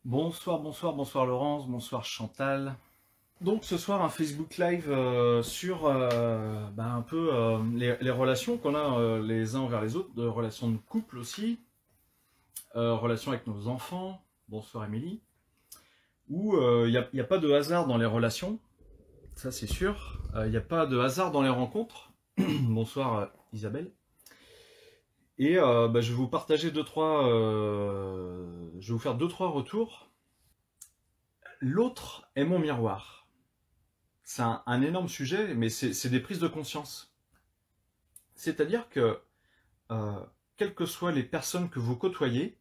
Bonsoir, bonsoir, bonsoir Laurence, bonsoir Chantal. Donc ce soir un Facebook Live sur un peu les relations qu'on a les uns envers les autres, de relations de couple aussi, relations avec nos enfants. Bonsoir Émilie. Où il n'y a pas de hasard dans les relations, ça c'est sûr. Il n'y a pas de hasard dans les rencontres. Bonsoir Isabelle. Et je vais vous partager je vais vous faire deux trois retours. L'autre est mon miroir. C'est un énorme sujet, mais c'est des prises de conscience. C'est-à-dire que, quelles que soient les personnes que vous côtoyez,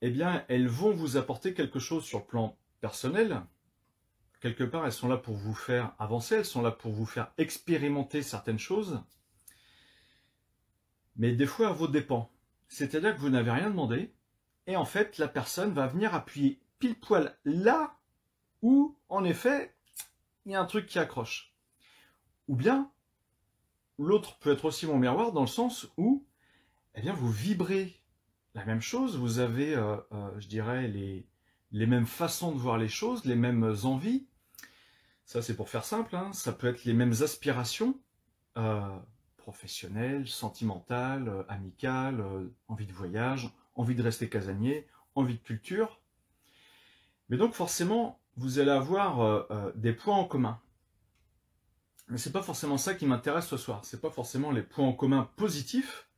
eh bien, elles vont vous apporter quelque chose sur le plan personnel. Quelque part, elles sont là pour vous faire avancer, elles sont là pour vous faire expérimenter certaines choses, mais des fois à vos dépens. C'est-à-dire que vous n'avez rien demandé, et en fait, la personne va venir appuyer pile poil là où, en effet, il y a un truc qui accroche. Ou bien, l'autre peut être aussi mon miroir dans le sens où, eh bien, vous vibrez la même chose, vous avez, je dirais, les mêmes façons de voir les choses, les mêmes envies. Ça, c'est pour faire simple, hein. Ça peut être les mêmes aspirations, professionnelles, sentimentales, amicales, envie de voyage, envie de rester casanier, envie de culture. Mais donc, forcément, vous allez avoir des points en commun. Mais c'est pas forcément ça qui m'intéresse ce soir. C'est pas forcément les points en commun positifs.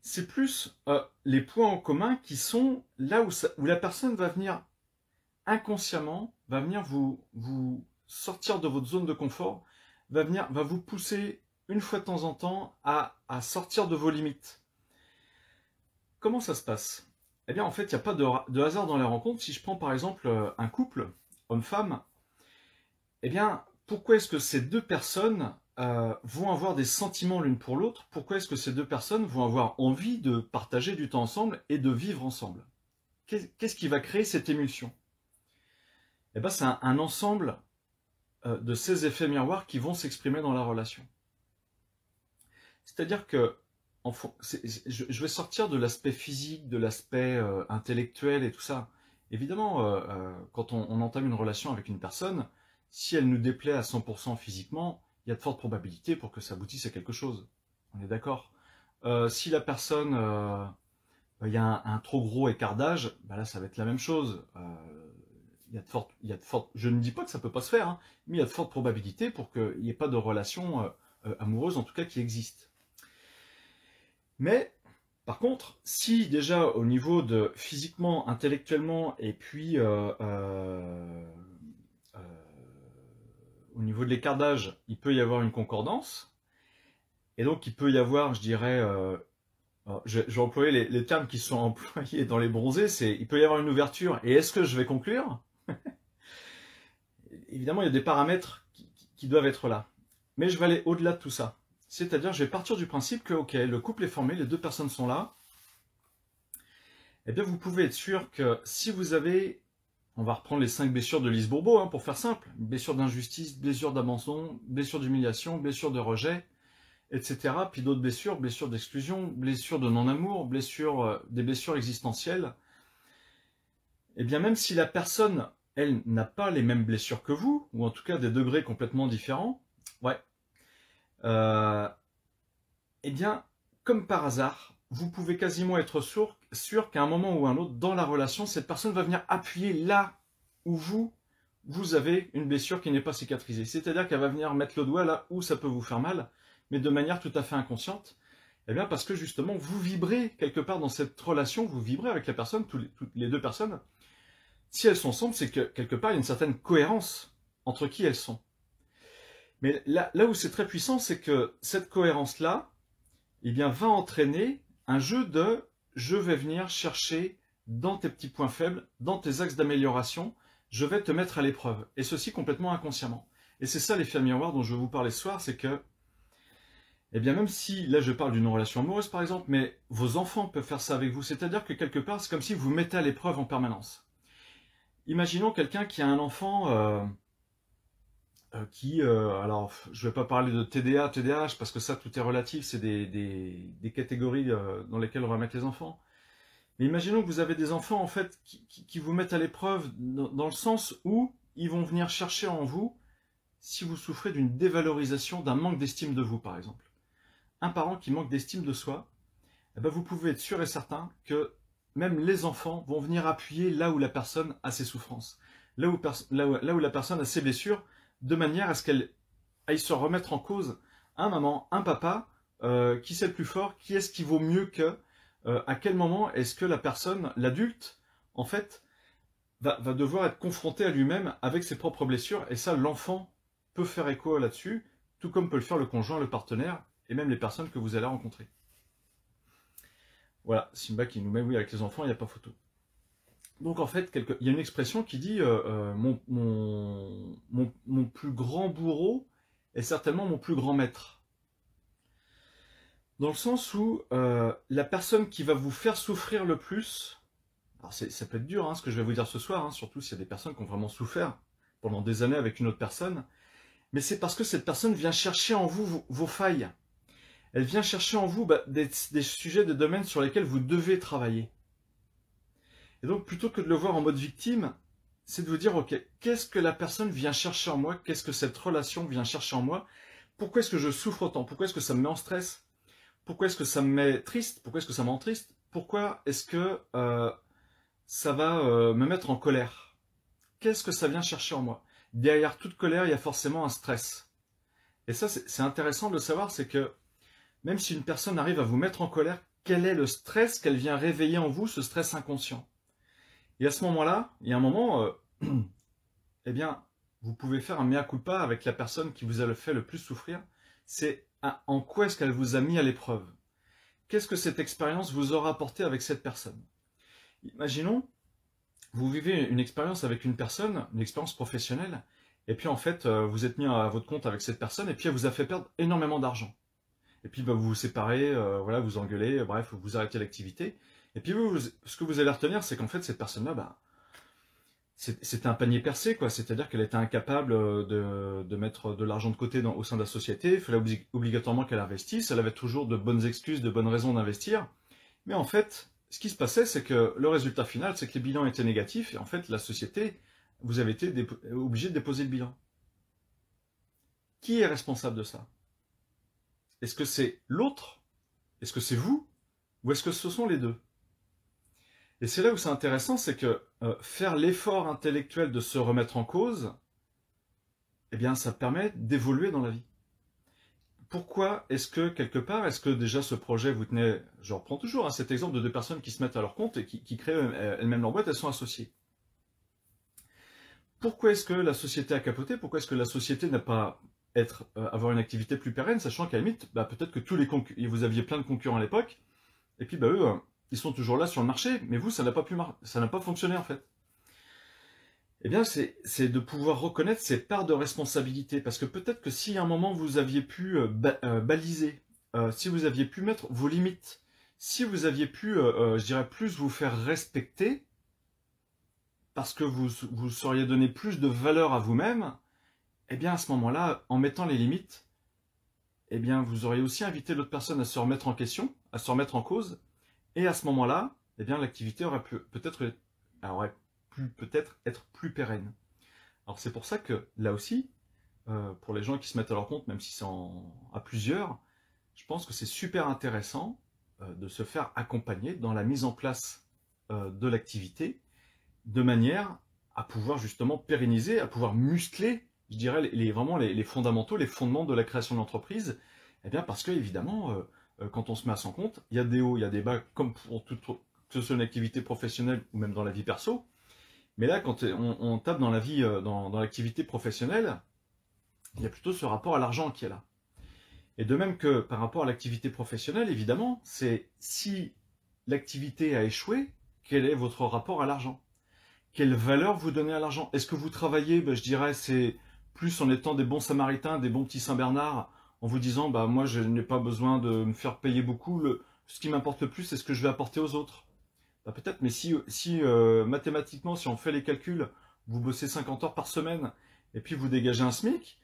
C'est plus les points en commun qui sont là où la personne va venir inconsciemment, va venir vous sortir de votre zone de confort, va vous pousser une fois de temps en temps à sortir de vos limites. Comment ça se passe? Eh bien, en fait, il n'y a pas de hasard dans les rencontres. Si je prends par exemple un couple, homme-femme, eh bien, pourquoi est-ce que ces deux personnes vont avoir des sentiments l'une pour l'autre? Pourquoi est-ce que ces deux personnes vont avoir envie de partager du temps ensemble et de vivre ensemble? Qu'est-ce qui va créer cette émulsion? Eh bien, c'est un ensemble de ces effets miroirs qui vont s'exprimer dans la relation. C'est-à-dire que je vais sortir de l'aspect physique, de l'aspect intellectuel et tout ça. Évidemment, quand on entame une relation avec une personne, si elle nous déplaît à 100% physiquement, il y a de fortes probabilités pour que ça aboutisse à quelque chose. On est d'accord. Si la personne, il y a un trop gros écart d'âge, bah là ça va être la même chose. Il y a de fortes, je ne dis pas que ça peut pas se faire, hein, mais il y a de fortes probabilités pour qu'il n'y ait pas de relation amoureuse, en tout cas qui existe. Mais par contre, si déjà au niveau de physiquement, intellectuellement, et puis au niveau de l'écart d'âge, il peut y avoir une concordance, et donc il peut y avoir, je dirais, je vais employer les termes qui sont employés dans les bronzés, c'est il peut y avoir une ouverture, et est-ce que je vais conclure? Évidemment, il y a des paramètres qui doivent être là. Mais je vais aller au-delà de tout ça. C'est-à-dire, je vais partir du principe que, ok, le couple est formé, les deux personnes sont là. Eh bien, vous pouvez être sûr que si vous avez, on va reprendre les 5 blessures de Lise Bourbeau, hein, pour faire simple, blessure d'injustice, blessure d'abandon, blessure d'humiliation, blessure de rejet, etc. Puis d'autres blessures, blessure d'exclusion, blessure de non-amour, des blessures existentielles. Eh bien, même si la personne, elle, n'a pas les mêmes blessures que vous, ou en tout cas des degrés complètement différents, ouais, eh bien, comme par hasard, vous pouvez quasiment être sûr qu'à un moment ou un autre, dans la relation, cette personne va venir appuyer là où vous avez une blessure qui n'est pas cicatrisée. C'est-à-dire qu'elle va venir mettre le doigt là où ça peut vous faire mal, mais de manière tout à fait inconsciente. Eh bien, parce que justement, vous vibrez quelque part dans cette relation, vous vibrez avec la personne, toutes les deux personnes. Si elles sont ensemble, c'est que quelque part, il y a une certaine cohérence entre qui elles sont. Mais là où c'est très puissant, c'est que cette cohérence-là, eh bien, va entraîner un jeu de « je vais venir chercher dans tes petits points faibles, dans tes axes d'amélioration, je vais te mettre à l'épreuve. » Et ceci complètement inconsciemment. Et c'est ça l'effet miroir dont je vais vous parler ce soir, c'est que, eh bien, même si, là je parle d'une relation amoureuse par exemple, mais vos enfants peuvent faire ça avec vous, c'est-à-dire que quelque part, c'est comme si vous mettez à l'épreuve en permanence. Imaginons quelqu'un qui a un enfant alors je ne vais pas parler de TDA, TDAH, parce que ça tout est relatif, c'est des catégories dans lesquelles on va mettre les enfants. Mais imaginons que vous avez des enfants en fait qui vous mettent à l'épreuve dans le sens où ils vont venir chercher en vous si vous souffrez d'une dévalorisation, d'un manque d'estime de vous par exemple. Un parent qui manque d'estime de soi, eh ben vous pouvez être sûr et certain que même les enfants vont venir appuyer là où la personne a ses souffrances, là où la personne a ses blessures, de manière à ce qu'elle aille se remettre en cause un maman, un papa, qui c'est le plus fort, qui est-ce qui vaut mieux que, à quel moment est-ce que la personne, l'adulte, en fait, va devoir être confronté à lui-même avec ses propres blessures, et ça, l'enfant peut faire écho là-dessus, tout comme peut le faire le conjoint, le partenaire, et même les personnes que vous allez rencontrer. Voilà, Simba qui nous met oui avec les enfants, il n'y a pas photo. Donc en fait, il y a une expression qui dit mon plus grand bourreau est certainement mon plus grand maître. Dans le sens où la personne qui va vous faire souffrir le plus, alors ça peut être dur hein, ce que je vais vous dire ce soir, hein, surtout s'il y a des personnes qui ont vraiment souffert pendant des années avec une autre personne, mais c'est parce que cette personne vient chercher en vous vos failles. Elle vient chercher en vous des sujets, des domaines sur lesquels vous devez travailler. Et donc, plutôt que de le voir en mode victime, c'est de vous dire, ok, qu'est-ce que la personne vient chercher en moi? Qu'est-ce que cette relation vient chercher en moi? Pourquoi est-ce que je souffre autant? Pourquoi est-ce que ça me met en stress? Pourquoi est-ce que ça me met triste? Pourquoi est-ce que ça me rend triste? Pourquoi est-ce que ça va me mettre en colère? Qu'est-ce que ça vient chercher en moi? Derrière toute colère, il y a forcément un stress. Et ça, c'est intéressant de le savoir, c'est que même si une personne arrive à vous mettre en colère, quel est le stress qu'elle vient réveiller en vous, ce stress inconscient? Et à ce moment-là, il y a un moment, eh bien, vous pouvez faire un mea culpa avec la personne qui vous a fait le plus souffrir. C'est en quoi est-ce qu'elle vous a mis à l'épreuve? Qu'est-ce que cette expérience vous aura apporté avec cette personne? Imaginons, vous vivez une expérience avec une personne, une expérience professionnelle, et puis en fait, vous êtes mis à votre compte avec cette personne, et puis elle vous a fait perdre énormément d'argent. Et puis vous vous séparez, voilà, vous engueulez, bref, vous arrêtez l'activité. Et puis ce que vous allez retenir, c'est qu'en fait, cette personne-là, c'était un panier percé, quoi. C'est-à-dire qu'elle était incapable de mettre de l'argent de côté au sein de la société. Il fallait obligatoirement qu'elle investisse. Elle avait toujours de bonnes excuses, de bonnes raisons d'investir. Mais en fait, ce qui se passait, c'est que le résultat final, c'est que les bilans étaient négatifs. Et en fait, la société, vous avez été obligé de déposer le bilan. Qui est responsable de ça? Est-ce que c'est l'autre? Est-ce que c'est vous? Ou est-ce que ce sont les deux? Et c'est là où c'est intéressant, c'est que faire l'effort intellectuel de se remettre en cause, eh bien, ça permet d'évoluer dans la vie. Pourquoi est-ce que, quelque part, est-ce que déjà ce projet vous tenait... Je reprends toujours cet exemple de deux personnes qui se mettent à leur compte et qui créent elles-mêmes leur boîte, elles sont associées. Pourquoi est-ce que la société a capoté? Pourquoi est-ce que la société n'a pas avoir une activité plus pérenne, sachant qu'à la limite, peut-être que vous aviez plein de concurrents à l'époque, et puis eux, ils sont toujours là sur le marché, mais vous, ça n'a pas fonctionné en fait. Eh bien, c'est de pouvoir reconnaître ces parts de responsabilité, parce que peut-être que si à un moment vous aviez pu baliser, si vous aviez pu mettre vos limites, si vous aviez pu, je dirais, plus vous faire respecter, parce que vous seriez donné plus de valeur à vous-même, eh bien à ce moment-là, en mettant les limites, eh bien vous auriez aussi invité l'autre personne à se remettre en question, à se remettre en cause, et à ce moment-là, eh bien l'activité aurait pu peut-être être plus pérenne. Alors c'est pour ça que là aussi, pour les gens qui se mettent à leur compte, même si c'est à plusieurs, je pense que c'est super intéressant de se faire accompagner dans la mise en place de l'activité, de manière à pouvoir justement pérenniser, à pouvoir muscler, je dirais, vraiment les fondamentaux, les fondements de la création de l'entreprise. Eh bien parce que évidemment, quand on se met à son compte, il y a des hauts, il y a des bas, comme pour que ce soit une activité professionnelle ou même dans la vie perso. Mais là, quand on tape dans la vie, dans l'activité professionnelle, il y a plutôt ce rapport à l'argent qui est là. Et de même que par rapport à l'activité professionnelle, évidemment, c'est si l'activité a échoué, quel est votre rapport à l'argent? Quelle valeur vous donnez à l'argent? Est-ce que vous travaillez, je dirais, c'est plus en étant des bons samaritains, des bons petits Saint-Bernard, en vous disant, moi je n'ai pas besoin de me faire payer beaucoup, ce qui m'importe le plus, c'est ce que je vais apporter aux autres. Peut-être, mais si mathématiquement, si on fait les calculs, vous bossez 50 heures par semaine, et puis vous dégagez un SMIC,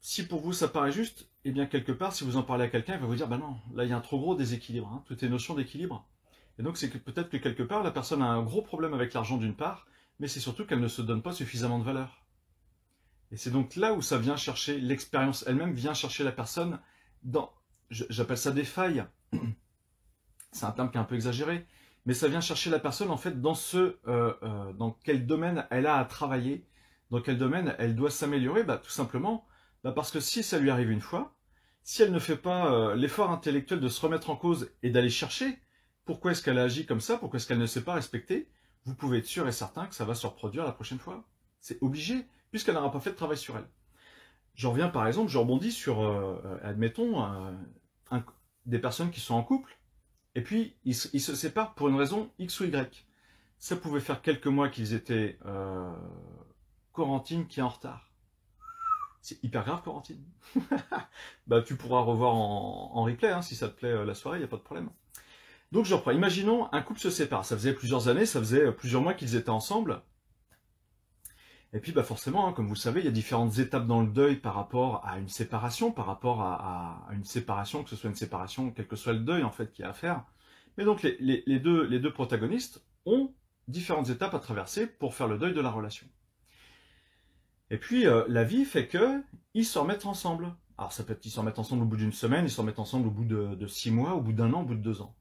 si pour vous ça paraît juste, eh bien quelque part, si vous en parlez à quelqu'un, il va vous dire, non, là il y a un trop gros déséquilibre, toutes les notions d'équilibre. Et donc c'est que peut-être que quelque part, la personne a un gros problème avec l'argent d'une part, mais c'est surtout qu'elle ne se donne pas suffisamment de valeur. Et c'est donc là où ça vient chercher, l'expérience elle-même vient chercher la personne dans, j'appelle ça des failles, c'est un terme qui est un peu exagéré, mais ça vient chercher la personne en fait dans quel domaine elle a à travailler, dans quel domaine elle doit s'améliorer, tout simplement, parce que si ça lui arrive une fois, si elle ne fait pas l'effort intellectuel de se remettre en cause et d'aller chercher pourquoi est-ce qu'elle a agi comme ça, pourquoi est-ce qu'elle ne s'est pas respectée, vous pouvez être sûr et certain que ça va se reproduire la prochaine fois. C'est obligé, puisqu'elle n'aura pas fait de travail sur elle. Je reviens par exemple, je rebondis sur, admettons, des personnes qui sont en couple, et puis ils se séparent pour une raison X ou Y. Ça pouvait faire quelques mois qu'ils étaient Corentine qui est en retard. C'est hyper grave, Corentine. Tu pourras revoir en replay, hein, si ça te plaît la soirée, il n'y a pas de problème. Donc je reprends. Imaginons un couple se sépare. Ça faisait plusieurs années, ça faisait plusieurs mois qu'ils étaient ensemble. Et puis forcément, hein, comme vous le savez, il y a différentes étapes dans le deuil par rapport à une séparation, par rapport à une séparation, que ce soit une séparation, quel que soit le deuil en fait qu'il y a à faire. Mais donc les deux protagonistes ont différentes étapes à traverser pour faire le deuil de la relation. Et puis la vie fait que ils se remettent ensemble. Alors ça peut être qu'ils se remettent ensemble au bout d'une semaine, ils se remettent ensemble au bout de 6 mois, au bout d'un an, au bout de 2 ans.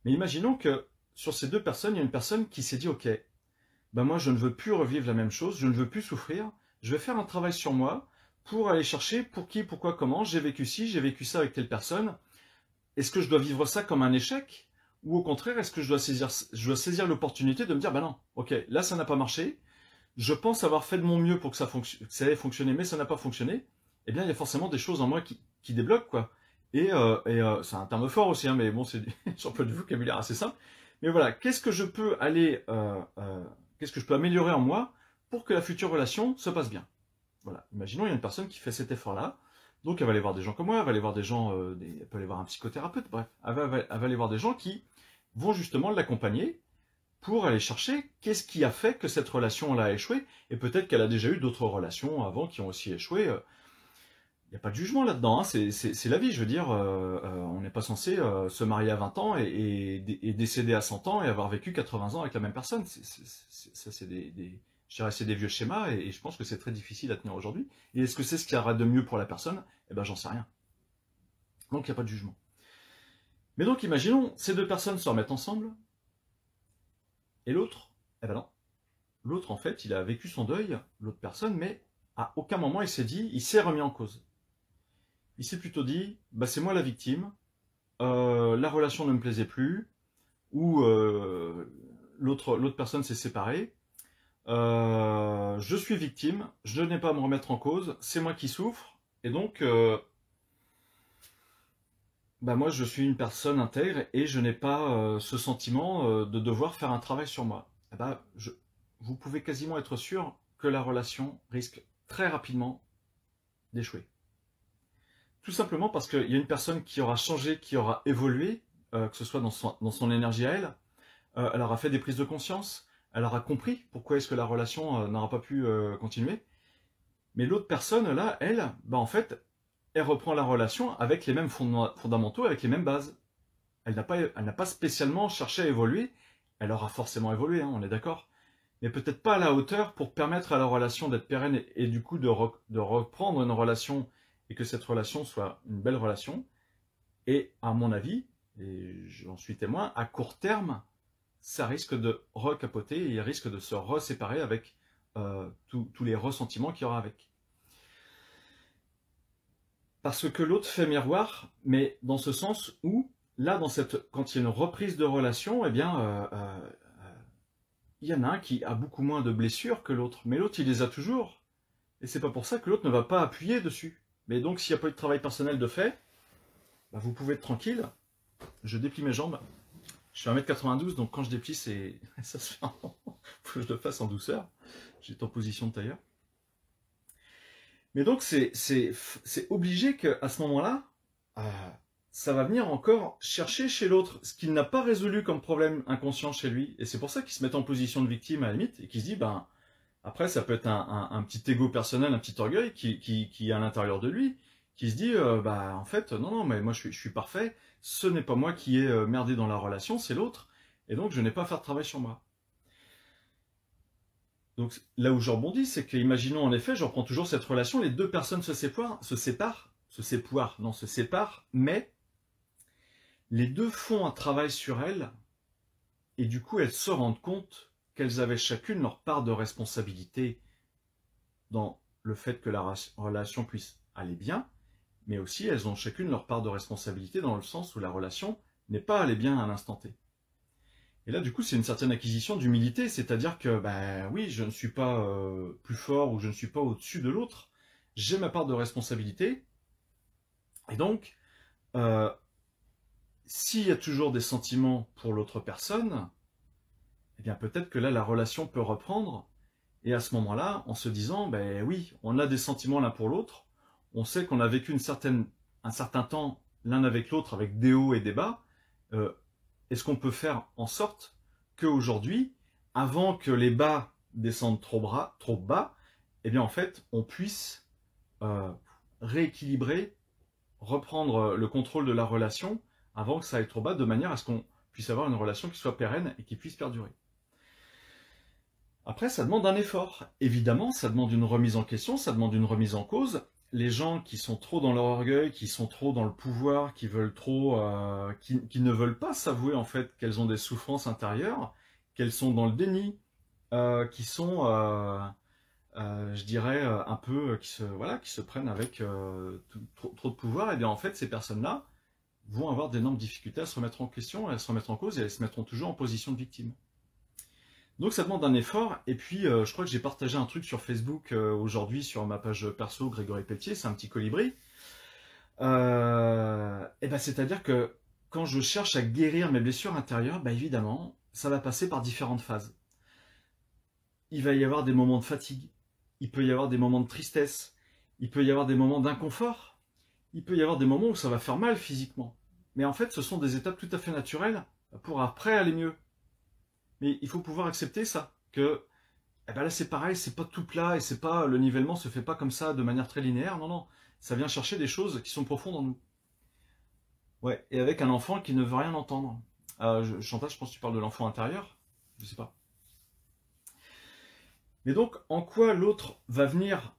Mais imaginons que sur ces deux personnes, il y a une personne qui s'est dit « Ok, moi je ne veux plus revivre la même chose, je ne veux plus souffrir, je vais faire un travail sur moi pour aller chercher pour qui, pourquoi, comment, j'ai vécu ci, j'ai vécu ça avec telle personne. Est-ce que je dois vivre ça comme un échec? Ou au contraire, est-ce que je dois saisir l'opportunité de me dire « non, ok, là ça n'a pas marché, je pense avoir fait de mon mieux pour que ça ait fonctionné, mais ça n'a pas fonctionné. » Eh bien, il y a forcément des choses en moi qui débloquent, quoi. Et c'est un terme fort aussi, hein, mais bon, c'est sur peu de vocabulaire assez simple. Mais voilà, qu'est-ce que je peux améliorer en moi pour que la future relation se passe bien? Voilà, imaginons, il y a une personne qui fait cet effort-là, donc elle va aller voir des gens comme moi, elle va aller voir des gens, elle peut aller voir un psychothérapeute, bref, elle va aller voir des gens qui vont justement l'accompagner pour aller chercher qu'est-ce qui a fait que cette relation-là a échoué, et peut-être qu'elle a déjà eu d'autres relations avant qui ont aussi échoué. Il n'y a pas de jugement là-dedans, hein. C'est la vie, je veux dire, on n'est pas censé se marier à 20 ans et décéder à 100 ans et avoir vécu 80 ans avec la même personne. Ça, c'est des vieux schémas et je pense que c'est très difficile à tenir aujourd'hui. Et est-ce que c'est ce qu'il y aura de mieux pour la personne? Eh ben, j'en sais rien. Donc, il n'y a pas de jugement. Mais donc, imaginons, ces deux personnes se remettent ensemble et l'autre, eh ben non. L'autre, en fait, il a vécu son deuil, l'autre personne, mais à aucun moment il s'est remis en cause. Il s'est plutôt dit, c'est moi la victime, la relation ne me plaisait plus, ou l'autre personne s'est séparée, je suis victime, je n'ai pas à me remettre en cause, c'est moi qui souffre, et donc, moi je suis une personne intègre et je n'ai pas ce sentiment de devoir faire un travail sur moi. Vous pouvez quasiment être sûr que la relation risque très rapidement d'échouer. Tout simplement parce qu'il y a une personne qui aura changé, qui aura évolué, que ce soit dans son énergie à elle. Elle aura fait des prises de conscience, elle aura compris pourquoi est-ce que la relation n'aura pas pu continuer. Mais l'autre personne, là, elle, en fait, elle reprend la relation avec les mêmes fondamentaux, avec les mêmes bases. Elle n'a pas spécialement cherché à évoluer. Elle aura forcément évolué, hein, on est d'accord. Mais peut-être pas à la hauteur pour permettre à la relation d'être pérenne et du coup de reprendre une relation et que cette relation soit une belle relation. Et à mon avis, et j'en suis témoin, à court terme, ça risque de recapoter et il risque de se reséparer avec tous les ressentiments qu'il y aura avec. Parce que l'autre fait miroir, mais dans ce sens où, là, quand il y a une reprise de relation, eh bien, il y en a un qui a beaucoup moins de blessures que l'autre, mais l'autre, il les a toujours. Et c'est pas pour ça que l'autre ne va pas appuyer dessus. Mais donc, s'il n'y a pas eu de travail personnel de fait, vous pouvez être tranquille. Je déplie mes jambes. Je suis 1m92, donc quand je déplie, ça se fait faut que je le fasse en douceur. J'étais en position de tailleur. Mais donc, c'est obligé qu'à ce moment-là, ça va venir encore chercher chez l'autre ce qu'il n'a pas résolu comme problème inconscient chez lui. Et c'est pour ça qu'il se met en position de victime à la limite et qu'il se dit, après, ça peut être un petit ego personnel, un petit orgueil qui est à l'intérieur de lui, qui se dit, bah en fait, non, non, mais moi je suis parfait, ce n'est pas moi qui ai merdé dans la relation, c'est l'autre, et donc je n'ai pas à faire de travail sur moi. Donc là où je rebondis, c'est que, imaginons en effet, je reprends toujours cette relation, les deux personnes se séparent, mais les deux font un travail sur elles, et du coup elles se rendent compte qu'elles avaient chacune leur part de responsabilité dans le fait que la relation puisse aller bien, mais aussi elles ont chacune leur part de responsabilité dans le sens où la relation n'est pas allée bien à l'instant T. Et là, du coup, c'est une certaine acquisition d'humilité, c'est-à-dire que, ben oui, je ne suis pas plus fort ou je ne suis pas au-dessus de l'autre, j'ai ma part de responsabilité, et donc, s'il y a toujours des sentiments pour l'autre personne, eh bien peut-être que là, la relation peut reprendre, et à ce moment-là, en se disant, ben oui, on a des sentiments l'un pour l'autre, on sait qu'on a vécu un certain temps l'un avec l'autre, avec des hauts et des bas, est-ce qu'on peut faire en sorte qu'aujourd'hui, avant que les bas descendent trop bas, eh bien en fait, on puisse rééquilibrer, reprendre le contrôle de la relation avant que ça aille trop bas, de manière à ce qu'on puisse avoir une relation qui soit pérenne et qui puisse perdurer. Après, ça demande un effort. Évidemment, ça demande une remise en question, ça demande une remise en cause. Les gens qui sont trop dans leur orgueil, qui sont trop dans le pouvoir, qui veulent trop, qui ne veulent pas s'avouer en fait qu'elles ont des souffrances intérieures, qu'elles sont dans le déni, qui sont, je dirais, un peu, qui se prennent avec trop de pouvoir, et bien en fait, ces personnes-là vont avoir d'énormes difficultés à se remettre en question, à se remettre en cause, et elles se mettront toujours en position de victime. Donc ça demande un effort, et puis je crois que j'ai partagé un truc sur Facebook aujourd'hui sur ma page perso Grégory Pelletier, c'est un petit colibri. Et ben c'est-à-dire que quand je cherche à guérir mes blessures intérieures, ben évidemment, ça va passer par différentes phases. Il va y avoir des moments de fatigue, il peut y avoir des moments de tristesse, il peut y avoir des moments d'inconfort, il peut y avoir des moments où ça va faire mal physiquement. Mais en fait, ce sont des étapes tout à fait naturelles pour après aller mieux. Mais il faut pouvoir accepter ça, que eh ben là c'est pareil, c'est pas tout plat et c'est pas, le nivellement se fait pas comme ça de manière très linéaire, non, non, ça vient chercher des choses qui sont profondes en nous. Ouais, et avec un enfant qui ne veut rien entendre. Chantal, je pense que tu parles de l'enfant intérieur, je sais pas. Mais donc, en quoi l'autre va venir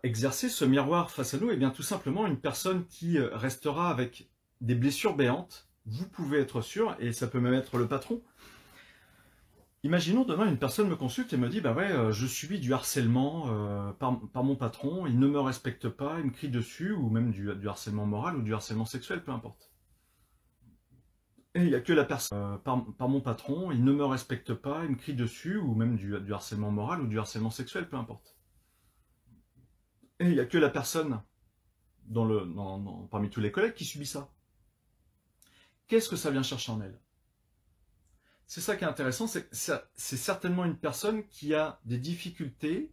exercer ce miroir face à nous? Eh bien tout simplement une personne qui restera avec des blessures béantes, vous pouvez être sûr, et ça peut même être le patron. Imaginons demain une personne me consulte et me dit bah ouais je subis du harcèlement par mon patron, il ne me respecte pas, il me crie dessus, ou même du harcèlement moral ou du harcèlement sexuel, peu importe. Et il n'y a que la personne par mon patron, il ne me respecte pas, il me crie dessus, ou même du harcèlement moral ou du harcèlement sexuel, peu importe. Et il n'y a que la personne parmi tous les collègues qui subit ça. Qu'est-ce que ça vient chercher en elle? C'est ça qui est intéressant, c'est certainement une personne qui a des difficultés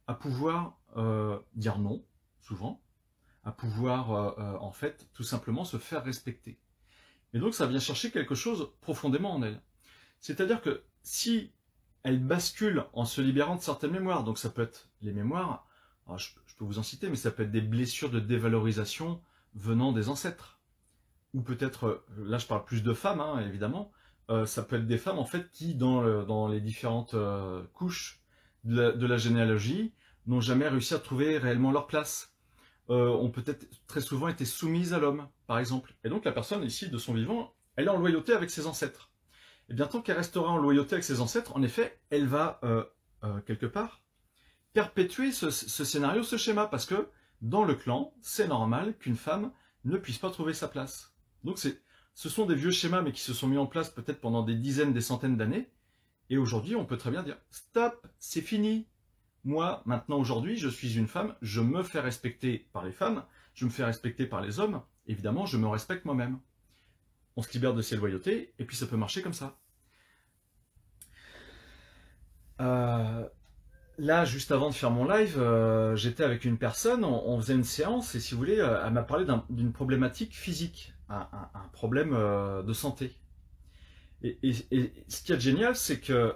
à pouvoir dire non, souvent, à pouvoir en fait tout simplement se faire respecter. Et donc ça vient chercher quelque chose profondément en elle. C'est-à-dire que si elle bascule en se libérant de certaines mémoires, donc ça peut être les mémoires, alors je peux vous en citer, mais ça peut être des blessures de dévalorisation venant des ancêtres. Ou peut-être, là je parle plus de femmes, hein, évidemment, ça peut être des femmes en fait qui, dans les différentes couches de la généalogie, n'ont jamais réussi à trouver réellement leur place. Ont peut-être très souvent été soumises à l'homme, par exemple. Et donc la personne ici, de son vivant, elle est en loyauté avec ses ancêtres. Et bien tant qu'elle restera en loyauté avec ses ancêtres, en effet, elle va, quelque part, perpétuer ce scénario, ce schéma, parce que dans le clan, c'est normal qu'une femme ne puisse pas trouver sa place. Donc ce sont des vieux schémas, mais qui se sont mis en place peut-être pendant des dizaines, des centaines d'années, et aujourd'hui, on peut très bien dire « Stop, c'est fini !» Moi, maintenant, aujourd'hui, je suis une femme, je me fais respecter par les femmes, je me fais respecter par les hommes, évidemment, je me respecte moi-même. On se libère de ces loyautés, et puis ça peut marcher comme ça. Là, juste avant de faire mon live, j'étais avec une personne, on faisait une séance, et si vous voulez, elle m'a parlé d'une problématique physique, un problème de santé. Et ce qui est génial, c'est que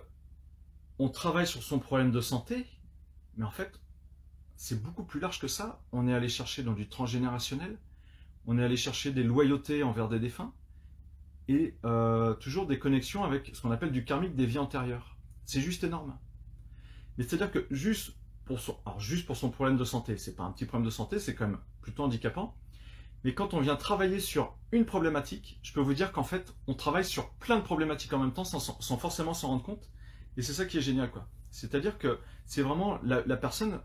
on travaille sur son problème de santé, mais en fait, c'est beaucoup plus large que ça. On est allé chercher dans du transgénérationnel, on est allé chercher des loyautés envers des défunts, et toujours des connexions avec ce qu'on appelle du karmique des vies antérieures. C'est juste énorme. Mais c'est-à-dire que juste pour son problème de santé, c'est pas un petit problème de santé, c'est quand même plutôt handicapant, mais quand on vient travailler sur une problématique, je peux vous dire qu'en fait, on travaille sur plein de problématiques en même temps sans forcément s'en rendre compte, et c'est ça qui est génial, quoi. C'est-à-dire que c'est vraiment la personne,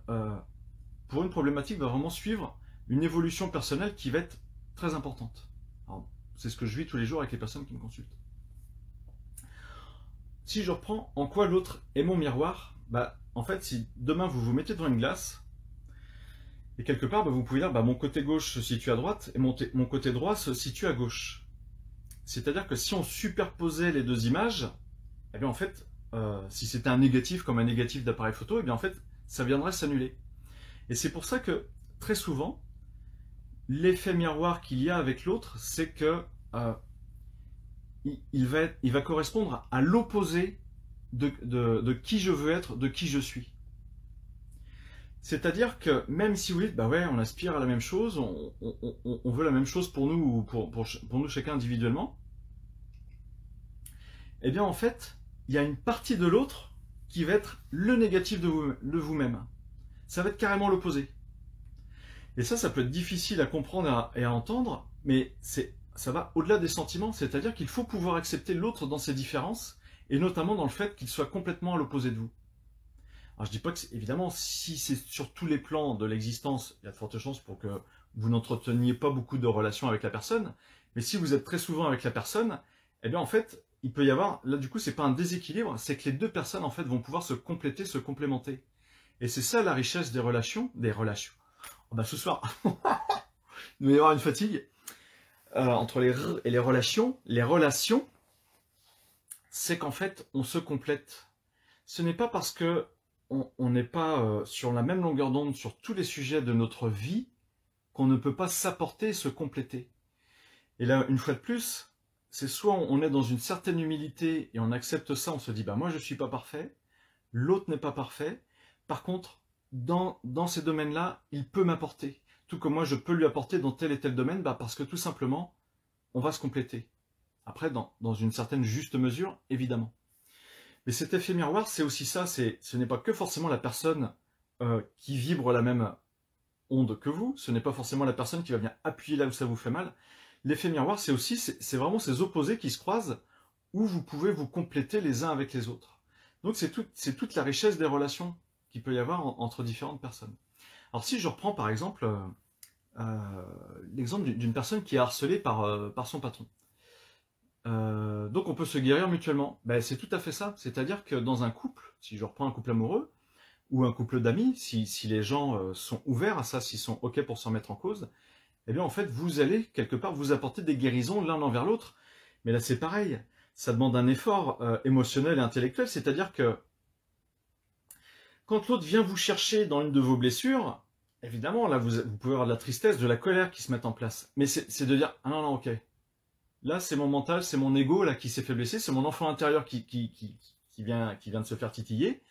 pour une problématique, va vraiment suivre une évolution personnelle qui va être très importante. C'est ce que je vis tous les jours avec les personnes qui me consultent. Si je reprends en quoi l'autre est mon miroir, bah, en fait, si demain vous vous mettez devant une glace, et quelque part, bah, vous pouvez dire, bah, mon côté gauche se situe à droite, et mon côté droit se situe à gauche. C'est-à-dire que si on superposait les deux images, eh bien en fait, si c'était un négatif comme un négatif d'appareil photo, eh bien en fait, ça viendrait s'annuler. Et c'est pour ça que, très souvent, l'effet miroir qu'il y a avec l'autre, c'est que il va correspondre à l'opposé de qui je veux être, de qui je suis. C'est-à-dire que même si vous dites, bah ouais, on aspire à la même chose, on veut la même chose pour nous, ou pour nous chacun individuellement, eh bien en fait, il y a une partie de l'autre qui va être le négatif de vous-même. Ça va être carrément l'opposé. Et ça peut être difficile à comprendre et à entendre, mais ça va au-delà des sentiments, c'est-à-dire qu'il faut pouvoir accepter l'autre dans ses différences, et notamment dans le fait qu'il soit complètement à l'opposé de vous. Alors je dis pas que, évidemment, si c'est sur tous les plans de l'existence, il y a de fortes chances pour que vous n'entreteniez pas beaucoup de relations avec la personne, mais si vous êtes très souvent avec la personne, eh bien en fait, il peut y avoir, là du coup c'est pas un déséquilibre, c'est que les deux personnes en fait vont pouvoir se compléter, se complémenter. Et c'est ça la richesse des relations. Oh bah ce soir, il va y avoir une fatigue entre les R et les relations. Les relations, c'est qu'en fait on se complète. Ce n'est pas parce que on n'est pas sur la même longueur d'onde sur tous les sujets de notre vie qu'on ne peut pas s'apporter et se compléter. Et là, une fois de plus, c'est soit on est dans une certaine humilité et on accepte ça, on se dit, bah moi je ne suis pas parfait, l'autre n'est pas parfait, par contre, dans ces domaines-là, il peut m'apporter, tout comme moi je peux lui apporter dans tel et tel domaine, bah parce que tout simplement, on va se compléter. Après, dans une certaine juste mesure, évidemment. Mais cet effet miroir, c'est aussi ça, ce n'est pas que forcément la personne qui vibre la même onde que vous, ce n'est pas forcément la personne qui va venir appuyer là où ça vous fait mal. L'effet miroir, c'est aussi, c'est vraiment ces opposés qui se croisent, où vous pouvez vous compléter les uns avec les autres. Donc c'est toute la richesse des relations qu'il peut y avoir entre différentes personnes. Alors si je reprends par exemple l'exemple d'une personne qui est harcelée par son patron. Donc on peut se guérir mutuellement. Ben, c'est tout à fait ça. C'est-à-dire que dans un couple, si je reprends un couple amoureux, ou un couple d'amis, si les gens sont ouverts à ça, s'ils sont OK pour s'en mettre en cause, eh bien en fait vous allez quelque part vous apporter des guérisons l'un envers l'autre. Mais là c'est pareil, ça demande un effort émotionnel et intellectuel, c'est-à-dire que quand l'autre vient vous chercher dans une de vos blessures, évidemment là vous pouvez avoir de la tristesse, de la colère qui se mettent en place. Mais c'est de dire, ah non, ok, là, c'est mon mental, c'est mon ego là qui s'est fait blesser, c'est mon enfant intérieur qui vient de se faire titiller.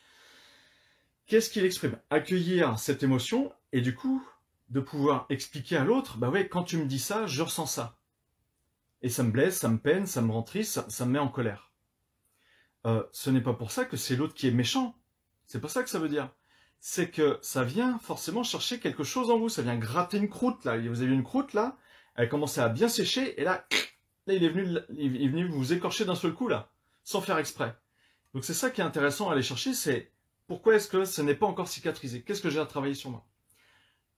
Qu'est-ce qu'il exprime? Accueillir cette émotion et du coup, de pouvoir expliquer à l'autre, bah ouais, quand tu me dis ça, je ressens ça. Et ça me blesse, ça me peine, ça me rend triste, ça me met en colère. Ce n'est pas pour ça que c'est l'autre qui est méchant. C'est pas ça que ça veut dire. C'est que ça vient forcément chercher quelque chose en vous, ça vient gratter une croûte là. Vous avez une croûte là, elle commençait à bien sécher et là il est venu vous écorcher d'un seul coup, là, sans faire exprès. Donc c'est ça qui est intéressant à aller chercher, c'est pourquoi est-ce que ce n'est pas encore cicatrisé? Qu'est-ce que j'ai à travailler sur moi?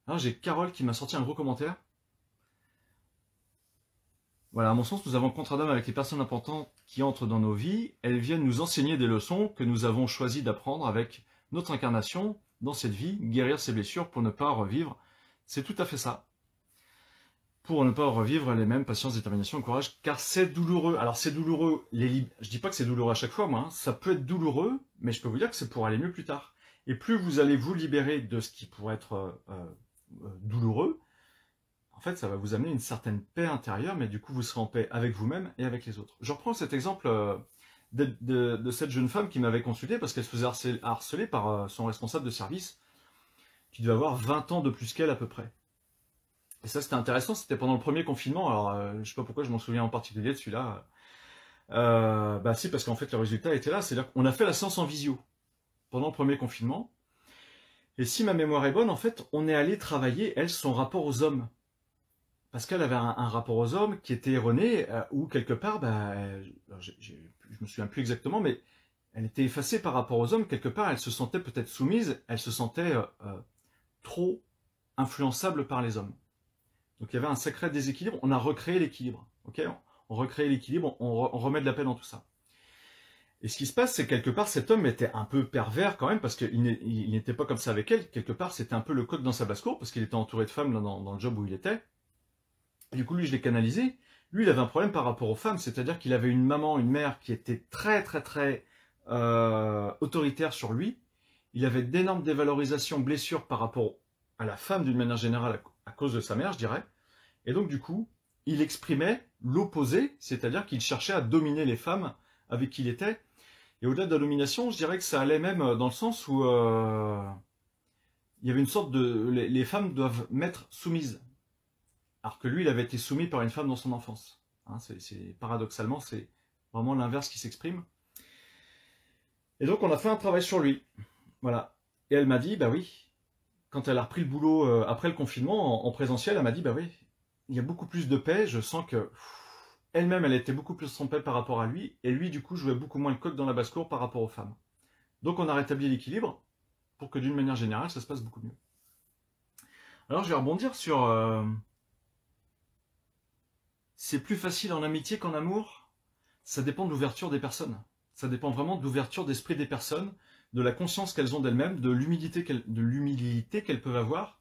Alors j'ai Carole qui m'a sorti un gros commentaire. Voilà, à mon sens, nous avons contrat d'âme avec les personnes importantes qui entrent dans nos vies. Elles viennent nous enseigner des leçons que nous avons choisi d'apprendre avec notre incarnation dans cette vie, guérir ces blessures pour ne pas revivre. C'est tout à fait ça. Pour ne pas revivre les mêmes patience, détermination et courage, car c'est douloureux. Alors c'est douloureux, je dis pas que c'est douloureux à chaque fois, moi, hein. Ça peut être douloureux, mais je peux vous dire que c'est pour aller mieux plus tard. Et plus vous allez vous libérer de ce qui pourrait être douloureux, en fait ça va vous amener une certaine paix intérieure, mais du coup vous serez en paix avec vous-même et avec les autres. Je reprends cet exemple de cette jeune femme qui m'avait consulté parce qu'elle se faisait harceler par son responsable de service, qui devait avoir 20 ans de plus qu'elle à peu près. Et ça, c'était intéressant, c'était pendant le premier confinement. Alors, je sais pas pourquoi je m'en souviens en particulier de celui-là. Bah si, parce qu'en fait, le résultat était là. C'est-à-dire qu'on a fait la séance en visio pendant le premier confinement. Et si ma mémoire est bonne, en fait, on est allé travailler, elle, son rapport aux hommes. Parce qu'elle avait un rapport aux hommes qui était erroné, ou quelque part, bah, je me souviens plus exactement, mais elle était effacée par rapport aux hommes. Quelque part, elle se sentait peut-être soumise, elle se sentait trop influençable par les hommes. Donc il y avait un sacré déséquilibre. On a recréé l'équilibre. Okay, on recrée l'équilibre, on remet de la paix dans tout ça. Et ce qui se passe, c'est que quelque part, cet homme était un peu pervers quand même, parce qu'il n'était pas comme ça avec elle. Quelque part, c'était un peu le coq dans sa basse-cour, parce qu'il était entouré de femmes dans le job où il était. Et du coup, lui, je l'ai canalisé. Lui, il avait un problème par rapport aux femmes, c'est-à-dire qu'il avait une maman, une mère qui était très autoritaire sur lui. Il avait d'énormes dévalorisations, blessures par rapport à la femme d'une manière générale à cause de sa mère, je dirais. Et donc, du coup, il exprimait l'opposé, c'est-à-dire qu'il cherchait à dominer les femmes avec qui il était. Et au-delà de la domination, je dirais que ça allait même dans le sens où il y avait une sorte de... Les femmes doivent m'être soumises. Alors que lui, il avait été soumis par une femme dans son enfance. Hein, paradoxalement, c'est vraiment l'inverse qui s'exprime. Et donc, on a fait un travail sur lui. Voilà. Et elle m'a dit, bah oui, quand elle a repris le boulot après le confinement, en présentiel, elle m'a dit, bah oui, il y a beaucoup plus de paix, je sens que elle-même, elle était beaucoup plus en paix par rapport à lui, et lui, du coup, jouait beaucoup moins le coq dans la basse-cour par rapport aux femmes. Donc, on a rétabli l'équilibre pour que, d'une manière générale, ça se passe beaucoup mieux. Alors, je vais rebondir sur... c'est plus facile en amitié qu'en amour. Ça dépend de l'ouverture des personnes. Ça dépend vraiment de l'ouverture d'esprit des personnes, de la conscience qu'elles ont d'elles-mêmes, de l'humilité qu'elles peuvent avoir,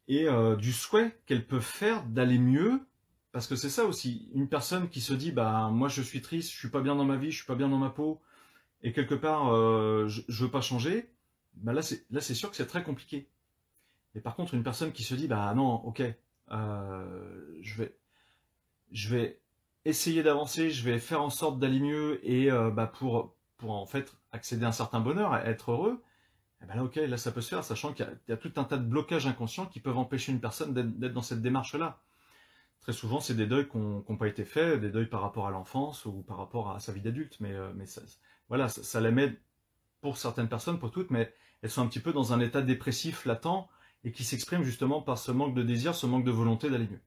et du souhait qu'elles peuvent faire d'aller mieux. Parce que c'est ça aussi, une personne qui se dit, bah moi je suis triste, je suis pas bien dans ma vie, je suis pas bien dans ma peau, et quelque part je veux pas changer, bah là c'est sûr que c'est très compliqué. Et par contre une personne qui se dit, bah non, ok, je vais essayer d'avancer, je vais faire en sorte d'aller mieux, et bah pour en fait accéder à un certain bonheur, à être heureux, et ben là ok, là ça peut se faire, sachant qu'il y a tout un tas de blocages inconscients qui peuvent empêcher une personne d'être dans cette démarche-là. Très souvent, c'est des deuils qui n'ont pas été faits, des deuils par rapport à l'enfance ou par rapport à sa vie d'adulte. Mais voilà, ça les met pour certaines personnes, pour toutes, mais elles sont un petit peu dans un état dépressif latent et qui s'exprime justement par ce manque de désir, ce manque de volonté d'aller mieux.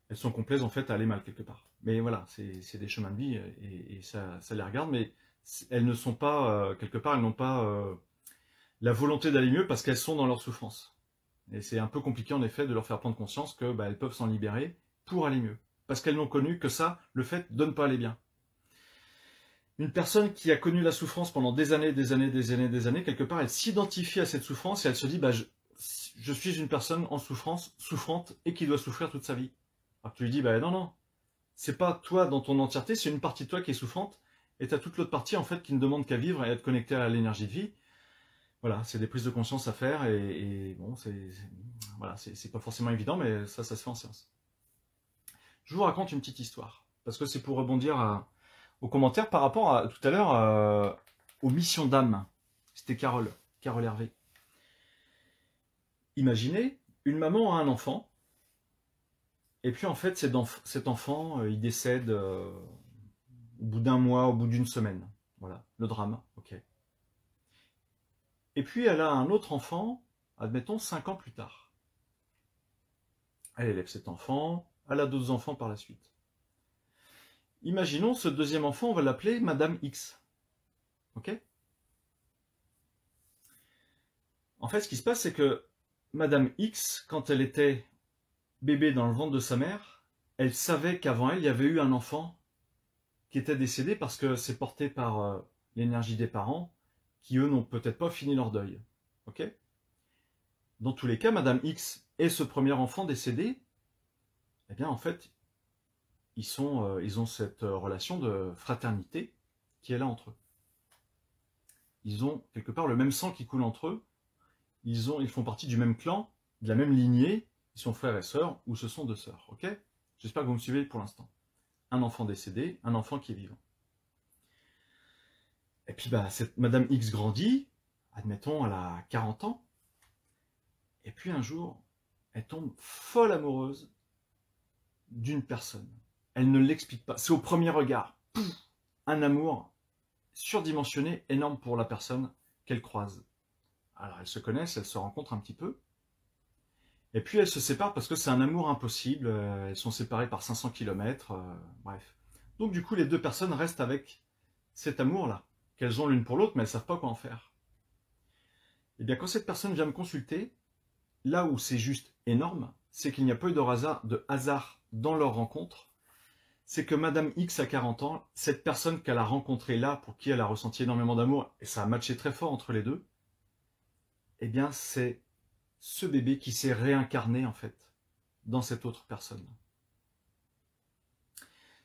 Elles sont complaises en fait à aller mal quelque part. Mais voilà, c'est des chemins de vie et ça les regarde, mais elles ne sont pas, quelque part, elles n'ont pas la volonté d'aller mieux parce qu'elles sont dans leur souffrance. Et c'est un peu compliqué en effet de leur faire prendre conscience que elles peuvent s'en libérer pour aller mieux. Parce qu'elles n'ont connu que ça, le fait de ne pas aller bien. Une personne qui a connu la souffrance pendant des années, quelque part, elle s'identifie à cette souffrance et elle se dit, bah, je suis une personne en souffrance, souffrante, et qui doit souffrir toute sa vie. Alors tu lui dis, bah non, non, c'est pas toi dans ton entièreté, c'est une partie de toi qui est souffrante, et tu as toute l'autre partie en fait qui ne demande qu'à vivre et à être connectée à l'énergie de vie. Voilà, c'est des prises de conscience à faire, et bon, voilà, c'est pas forcément évident, mais ça se fait en séance. Je vous raconte une petite histoire, parce que c'est pour rebondir aux commentaires par rapport à tout à l'heure aux missions d'âme. C'était Carole Hervé. Imaginez, une maman a un enfant, et puis en fait cet enfant, il décède au bout d'un mois, au bout d'une semaine. Voilà, le drame, ok. Et puis elle a un autre enfant, admettons 5 ans plus tard. Elle élève cet enfant, elle a d'autres enfants par la suite. Imaginons ce deuxième enfant, on va l'appeler Madame X. Ok? En fait, ce qui se passe, c'est que Madame X, quand elle était bébé dans le ventre de sa mère, elle savait qu'avant elle, il y avait eu un enfant qui était décédé parce que c'est porté par l'énergie des parents qui, eux, n'ont peut-être pas fini leur deuil. Ok? Dans tous les cas, Madame X et ce premier enfant décédé, eh bien, en fait, ils ont cette relation de fraternité qui est là entre eux. Ils ont quelque part le même sang qui coule entre eux. Ils font partie du même clan, de la même lignée. Ils sont frères et sœurs ou ce sont deux sœurs. Ok? J'espère que vous me suivez pour l'instant. Un enfant décédé, un enfant qui est vivant. Et puis, cette Madame X grandit, admettons, elle a 40 ans. Et puis un jour, elle tombe folle amoureuse d'une personne. Elle ne l'explique pas. C'est au premier regard. Pouf, un amour surdimensionné, énorme pour la personne qu'elle croise. Alors elles se connaissent, elles se rencontrent un petit peu. Et puis elles se séparent parce que c'est un amour impossible. Elles sont séparées par 500 km. Bref. Donc du coup, les deux personnes restent avec cet amour-là, qu'elles ont l'une pour l'autre, mais elles ne savent pas quoi en faire. Et bien quand cette personne vient me consulter, là où c'est juste énorme, c'est qu'il n'y a pas eu de hasard dans leur rencontre. C'est que Madame X a 40 ans, cette personne qu'elle a rencontrée là, pour qui elle a ressenti énormément d'amour, et ça a matché très fort entre les deux, eh bien c'est ce bébé qui s'est réincarné en fait dans cette autre personne.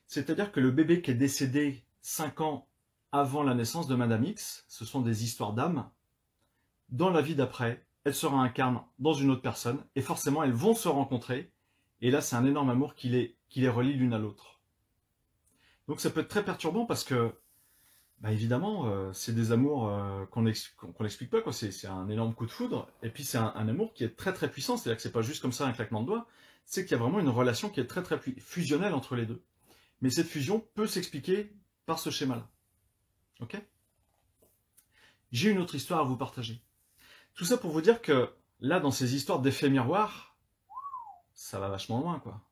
C'est-à-dire que le bébé qui est décédé 5 ans avant la naissance de Madame X, ce sont des histoires d'âme. Dans la vie d'après, elle se réincarne dans une autre personne, et forcément elles vont se rencontrer, et là c'est un énorme amour qui les relie l'une à l'autre. Donc ça peut être très perturbant parce que, bah évidemment, c'est des amours qu'on n'explique pas, quoi. C'est un énorme coup de foudre, et puis c'est un amour qui est très très puissant, c'est-à-dire que c'est pas juste comme ça un claquement de doigts, c'est qu'il y a vraiment une relation qui est très très fusionnelle entre les deux. Mais cette fusion peut s'expliquer par ce schéma-là. Ok ? J'ai une autre histoire à vous partager. Tout ça pour vous dire que là, dans ces histoires d'effets miroirs, ça va vachement loin, quoi.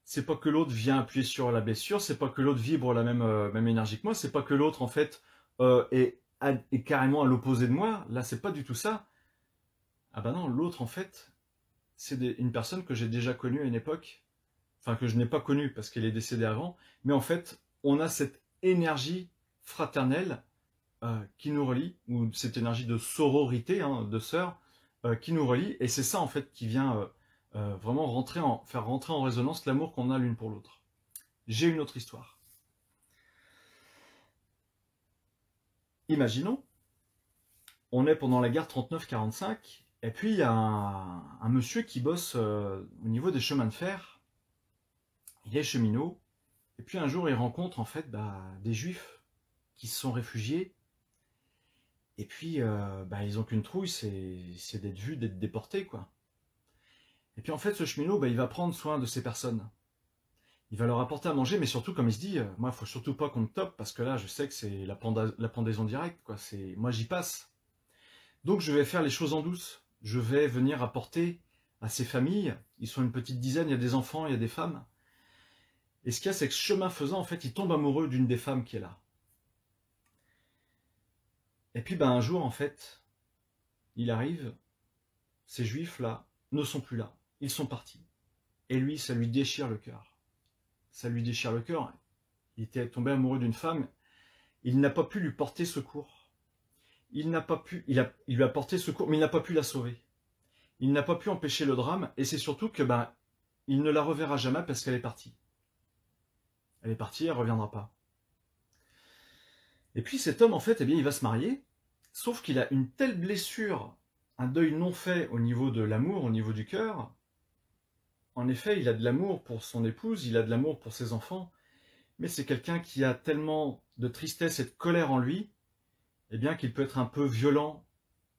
C'est pas que l'autre vient appuyer sur la blessure, c'est pas que l'autre vibre la même énergie que moi, c'est pas que l'autre, en fait, est carrément à l'opposé de moi. Là, c'est pas du tout ça. Ah ben non, l'autre, en fait, c'est une personne que j'ai déjà connue à une époque, enfin que je n'ai pas connue parce qu'elle est décédée avant, mais en fait, on a cette énergie fraternelle qui nous relie, ou cette énergie de sororité, hein, de sœur, qui nous relie, et c'est ça, en fait, qui vient... vraiment faire rentrer en résonance l'amour qu'on a l'une pour l'autre. J'ai une autre histoire. Imaginons, on est pendant la guerre 39-45, et puis il y a un monsieur qui bosse au niveau des chemins de fer. Il est cheminot, et puis un jour il rencontre en fait des juifs qui se sont réfugiés, et puis ils n'ont qu'une trouille, c'est d'être vus, d'être déportés, quoi. Et puis en fait, ce cheminot, il va prendre soin de ces personnes. Il va leur apporter à manger, mais surtout, comme il se dit, moi, il faut surtout pas qu'on me tope, parce que là, je sais que c'est la pendaison directe, quoi. Moi, j'y passe. Donc, je vais faire les choses en douce. Je vais venir apporter à ces familles, ils sont une petite dizaine, il y a des enfants, il y a des femmes. Et ce qu'il y a, c'est que chemin faisant, en fait, il tombe amoureux d'une des femmes qui est là. Et puis, un jour, en fait, il arrive, ces juifs-là ne sont plus là. Ils sont partis. Et lui, ça lui déchire le cœur. Ça lui déchire le cœur. Il était tombé amoureux d'une femme. Il n'a pas pu lui porter secours. Il lui a porté secours, mais il n'a pas pu la sauver. Il n'a pas pu empêcher le drame. Et c'est surtout que il ne la reverra jamais parce qu'elle est partie. Elle est partie, elle ne reviendra pas. Et puis cet homme, en fait, il va se marier. Sauf qu'il a une telle blessure, un deuil non fait au niveau de l'amour, au niveau du cœur. En effet, il a de l'amour pour son épouse, il a de l'amour pour ses enfants, mais c'est quelqu'un qui a tellement de tristesse et de colère en lui, qu'il peut être un peu violent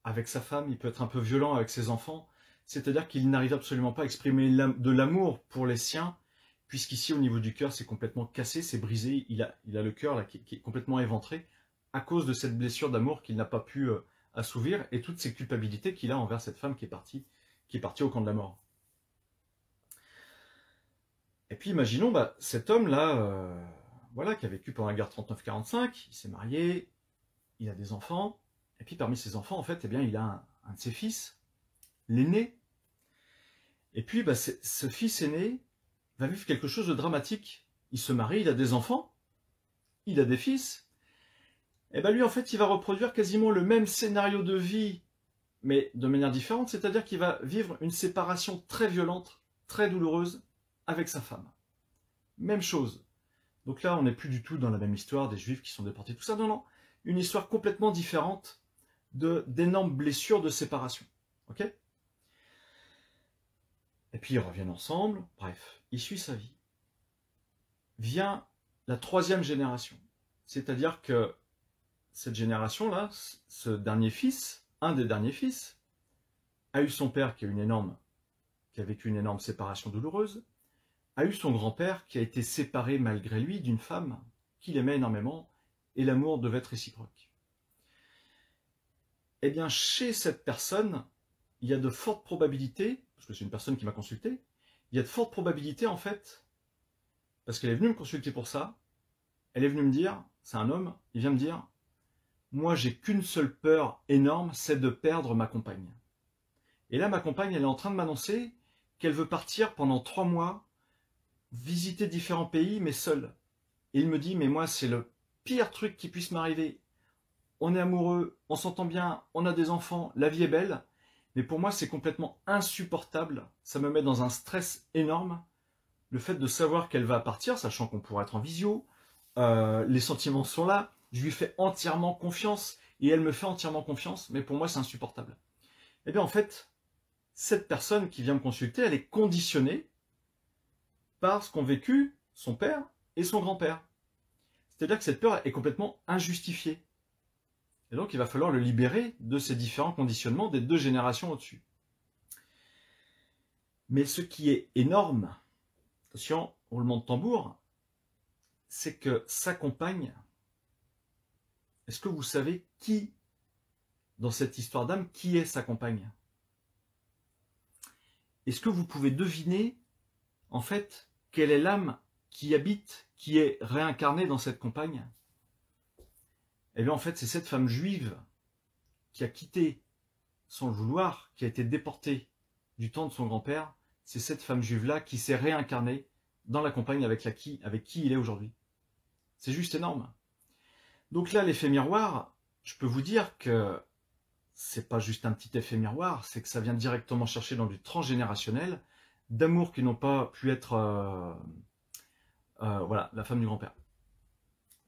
avec sa femme, il peut être un peu violent avec ses enfants, c'est-à-dire qu'il n'arrive absolument pas à exprimer de l'amour pour les siens, puisqu'ici, au niveau du cœur, c'est complètement cassé, c'est brisé, il a le cœur là, qui est complètement éventré, à cause de cette blessure d'amour qu'il n'a pas pu assouvir, et toutes ces culpabilités qu'il a envers cette femme qui est partie au camp de la mort. Et puis imaginons cet homme-là, qui a vécu pendant la guerre 39-45, il s'est marié, il a des enfants, et puis parmi ses enfants, en fait, il a un de ses fils, l'aîné. Et puis ce fils aîné va vivre quelque chose de dramatique. Il se marie, il a des enfants, il a des fils, et lui, en fait, il va reproduire quasiment le même scénario de vie, mais de manière différente, c'est-à-dire qu'il va vivre une séparation très violente, très douloureuse, avec sa femme. Même chose. Donc là, on n'est plus du tout dans la même histoire des juifs qui sont déportés, tout ça. Non, non. Une histoire complètement différente d'énormes blessures de séparation. Ok ? Et puis ils reviennent ensemble. Bref, il suit sa vie. Vient la 3e génération. C'est-à-dire que cette génération-là, ce dernier fils, un des derniers fils, a eu son père qui a vécu une énorme séparation douloureuse, a eu son grand-père qui a été séparé malgré lui d'une femme qu'il aimait énormément, et l'amour devait être réciproque. Eh bien, chez cette personne, il y a de fortes probabilités, parce que c'est une personne qui m'a consulté, il y a de fortes probabilités en fait, parce qu'elle est venue me consulter pour ça, elle est venue me dire, c'est un homme, il vient me dire, moi j'ai qu'une seule peur énorme, c'est de perdre ma compagne. Et là, ma compagne, elle est en train de m'annoncer qu'elle veut partir pendant 3 mois, visiter différents pays, mais seule. Et il me dit, mais moi, c'est le pire truc qui puisse m'arriver. On est amoureux, on s'entend bien, on a des enfants, la vie est belle, mais pour moi, c'est complètement insupportable. Ça me met dans un stress énorme. Le fait de savoir qu'elle va partir, sachant qu'on pourra être en visio, les sentiments sont là, je lui fais entièrement confiance, et elle me fait entièrement confiance, mais pour moi, c'est insupportable. Eh bien, en fait, cette personne qui vient me consulter, elle est conditionnée par ce qu'ont vécu son père et son grand-père. C'est-à-dire que cette peur est complètement injustifiée. Et donc, il va falloir le libérer de ces différents conditionnements des 2 générations au-dessus. Mais ce qui est énorme, attention, roulement de tambour, c'est que sa compagne, est-ce que vous savez qui, dans cette histoire d'âme, qui est sa compagne? Est-ce que vous pouvez deviner, en fait, quelle est l'âme qui habite, qui est réincarnée dans cette compagne? Eh bien, en fait, c'est cette femme juive qui a quitté, sans le vouloir, qui a été déportée du temps de son grand-père. C'est cette femme juive-là qui s'est réincarnée dans la compagne avec qui il est aujourd'hui. C'est juste énorme. Donc là, l'effet miroir, je peux vous dire que c'est pas juste un petit effet miroir, c'est que ça vient directement chercher dans du transgénérationnel, d'amour qui n'ont pas pu être, voilà, la femme du grand-père,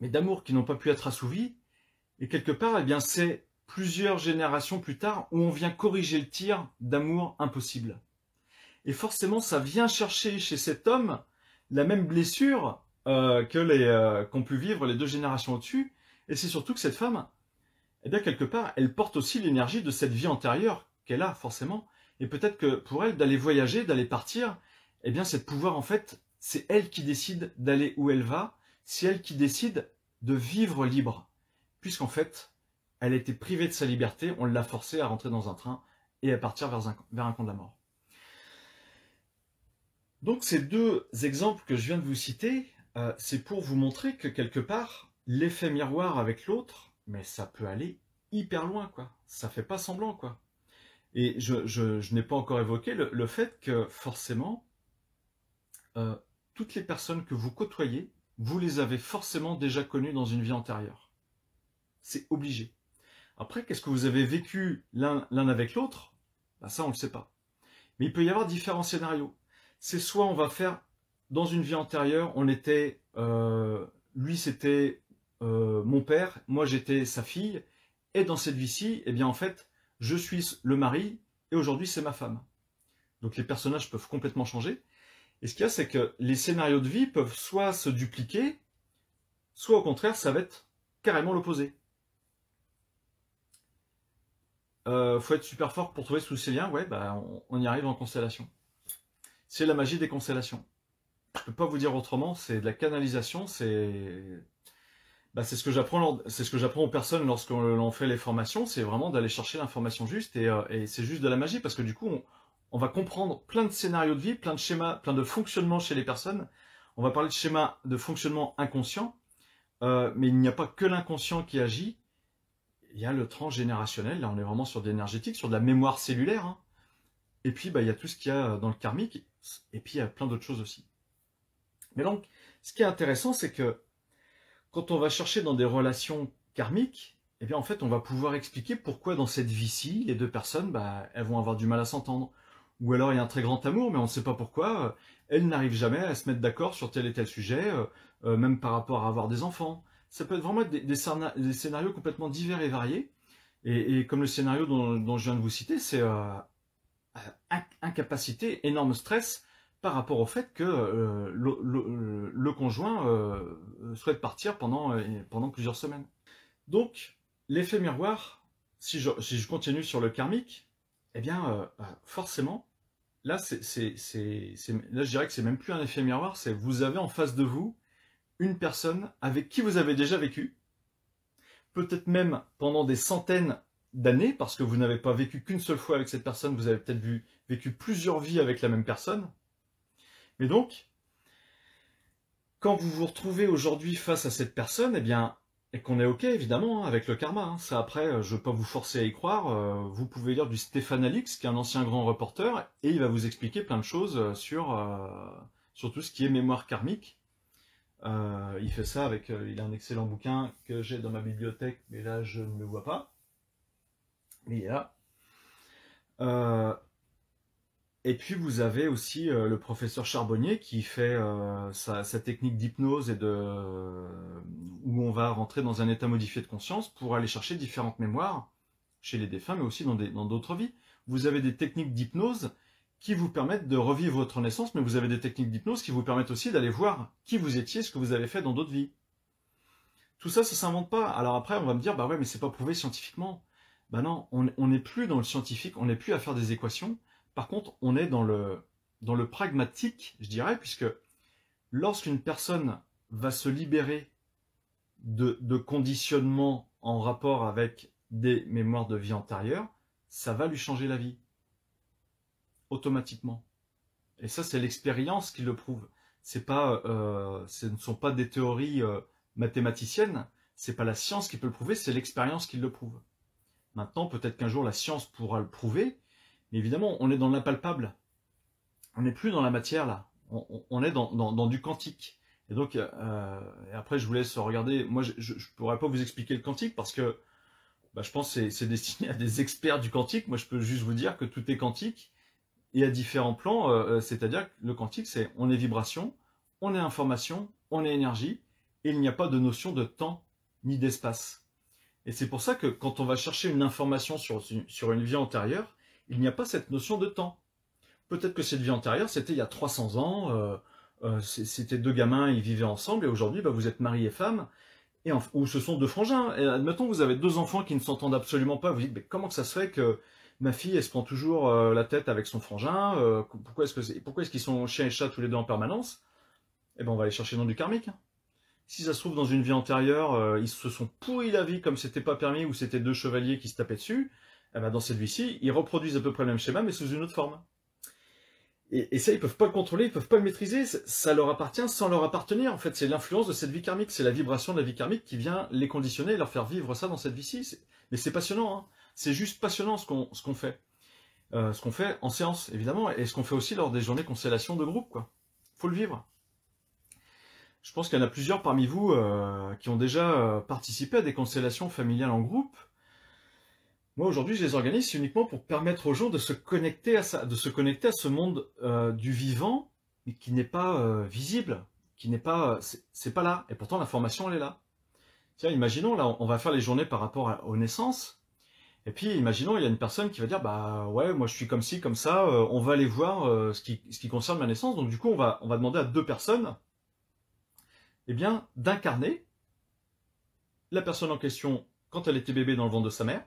mais d'amour qui n'ont pas pu être assouvis, et quelque part, eh bien, c'est plusieurs générations plus tard où on vient corriger le tir d'amour impossible. Et forcément, ça vient chercher chez cet homme la même blessure qu'ont pu vivre les 2 générations au-dessus, et c'est surtout que cette femme, eh bien, quelque part, elle porte aussi l'énergie de cette vie antérieure qu'elle a, forcément. Et peut-être que pour elle, d'aller voyager, d'aller partir, eh bien, c'est de pouvoir, en fait, c'est elle qui décide d'aller où elle va, c'est elle qui décide de vivre libre. Puisqu'en fait, elle a été privée de sa liberté, on l'a forcée à rentrer dans un train et à partir vers un camp de la mort. Donc, ces 2 exemples que je viens de vous citer, c'est pour vous montrer que, quelque part, l'effet miroir avec l'autre, mais ça peut aller hyper loin, quoi. Ça fait pas semblant, quoi. Et je n'ai pas encore évoqué le fait que, forcément, toutes les personnes que vous côtoyez, vous les avez forcément déjà connues dans une vie antérieure. C'est obligé. Après, qu'est-ce que vous avez vécu l'un avec l'autre? Ben ça, on ne le sait pas. Mais il peut y avoir différents scénarios. C'est soit on va faire, dans une vie antérieure, on était, lui c'était mon père, moi j'étais sa fille, et dans cette vie-ci, eh bien en fait, je suis le mari, et aujourd'hui c'est ma femme. Donc les personnages peuvent complètement changer. Et ce qu'il y a, c'est que les scénarios de vie peuvent soit se dupliquer, soit au contraire, ça va être carrément l'opposé. Faut être super fort pour trouver tous ces liens, ouais, bah, on y arrive en constellation. C'est la magie des constellations. Je ne peux pas vous dire autrement, c'est de la canalisation, c'est ce que j'apprends aux personnes lorsqu'on fait les formations, c'est vraiment d'aller chercher l'information juste, et c'est juste de la magie, parce que du coup, on va comprendre plein de scénarios de vie, plein de schémas, plein de fonctionnements chez les personnes. On va parler de schémas de fonctionnement inconscient, mais il n'y a pas que l'inconscient qui agit. Il y a le transgénérationnel, là on est vraiment sur de l'énergétique, sur de la mémoire cellulaire, hein. Et puis il y a tout ce qu'il y a dans le karmique, et puis il y a plein d'autres choses aussi. Mais donc, ce qui est intéressant, c'est que quand on va chercher dans des relations karmiques, eh bien en fait on va pouvoir expliquer pourquoi dans cette vie-ci, les 2 personnes, elles vont avoir du mal à s'entendre. Ou alors il y a un très grand amour, mais on ne sait pas pourquoi, elles n'arrivent jamais à se mettre d'accord sur tel et tel sujet, même par rapport à avoir des enfants. Ça peut être vraiment des scénarios complètement divers et variés. Et comme le scénario dont je viens de vous citer, c'est incapacité, énorme stress par rapport au fait que le conjoint souhaite partir pendant plusieurs semaines. Donc, l'effet miroir, si je continue sur le karmique, eh bien, forcément, là, là, je dirais que c'est même plus un effet miroir, c'est vous avez en face de vous une personne avec qui vous avez déjà vécu, peut-être même pendant des centaines d'années, parce que vous n'avez pas vécu qu'une seule fois avec cette personne, vous avez peut-être vécu plusieurs vies avec la même personne. Mais donc, quand vous vous retrouvez aujourd'hui face à cette personne, eh bien, et qu'on est OK, évidemment, hein, avec le karma, hein, ça après, je ne veux pas vous forcer à y croire, vous pouvez lire du Stéphane Alix, qui est un ancien grand reporter, et il va vous expliquer plein de choses sur tout ce qui est mémoire karmique. Il fait ça avec, il a un excellent bouquin que j'ai dans ma bibliothèque, mais là je ne le vois pas. Mais il est là. Et puis vous avez aussi le professeur Charbonnier qui fait sa technique d'hypnose où on va rentrer dans un état modifié de conscience pour aller chercher différentes mémoires chez les défunts, mais aussi dans d'autres vies. Vous avez des techniques d'hypnose qui vous permettent de revivre votre naissance, mais vous avez des techniques d'hypnose qui vous permettent aussi d'aller voir qui vous étiez, ce que vous avez fait dans d'autres vies. Tout ça, ça s'invente pas. Alors après, on va me dire, bah ouais, mais c'est pas prouvé scientifiquement. Bah non, on n'est plus dans le scientifique, on n'est plus à faire des équations. Par contre, on est dans le pragmatique, je dirais, puisque lorsqu'une personne va se libérer de conditionnement en rapport avec des mémoires de vie antérieure, ça va lui changer la vie. Automatiquement. Et ça, c'est l'expérience qui le prouve. Ce ne sont pas des théories mathématiciennes, c'est pas la science qui peut le prouver, c'est l'expérience qui le prouve. Maintenant, peut-être qu'un jour la science pourra le prouver, mais évidemment, on est dans l'impalpable. On n'est plus dans la matière, là. On est dans du quantique. Et donc, après, je vous laisse regarder. Moi, je ne pourrais pas vous expliquer le quantique parce que je pense que c'est destiné à des experts du quantique. Moi, je peux juste vous dire que tout est quantique et à différents plans. C'est-à-dire que le quantique, c'est on est vibration, on est information, on est énergie, et il n'y a pas de notion de temps ni d'espace. Et c'est pour ça que quand on va chercher une information sur une vie antérieure, il n'y a pas cette notion de temps. Peut-être que cette vie antérieure, c'était il y a 300 ans, c'était deux gamins, ils vivaient ensemble, et aujourd'hui, vous êtes mari et femme, ou ce sont deux frangins. Et admettons que vous avez deux enfants qui ne s'entendent absolument pas, vous dites, mais comment que ça se fait que ma fille, elle se prend toujours la tête avec son frangin, pourquoi est-ce qu'ils sont chien et chat tous les deux en permanence? Eh bien, on va aller chercher dans du karmique. Si ça se trouve, dans une vie antérieure, ils se sont pourris la vie comme c'était pas permis, ou c'était deux chevaliers qui se tapaient dessus, eh ben, dans cette vie-ci, ils reproduisent à peu près le même schéma, mais sous une autre forme. Et ça, ils peuvent pas le contrôler, ils peuvent pas le maîtriser, ça leur appartient sans leur appartenir. En fait, c'est l'influence de cette vie karmique, c'est la vibration de la vie karmique qui vient les conditionner et leur faire vivre ça dans cette vie-ci. Mais c'est passionnant, hein. C'est juste passionnant ce qu'on fait. Ce qu'on fait en séance, évidemment, et ce qu'on fait aussi lors des journées constellation de groupe, quoi. Faut le vivre. Je pense qu'il y en a plusieurs parmi vous qui ont déjà participé à des constellations familiales en groupe. Moi, aujourd'hui, je les organise uniquement pour permettre aux gens de se connecter à ça, de se connecter à ce monde du vivant, mais qui n'est pas visible, qui n'est pas, c'est pas là. Et pourtant, l'information, elle est là. Tiens, imaginons, là, on va faire les journées par rapport aux naissances. Et puis, imaginons, il y a une personne qui va dire, bah ouais, moi je suis comme ci, comme ça, on va aller voir ce qui concerne ma naissance. Donc du coup, on va demander à deux personnes, eh bien, d'incarner la personne en question quand elle était bébé dans le ventre de sa mère,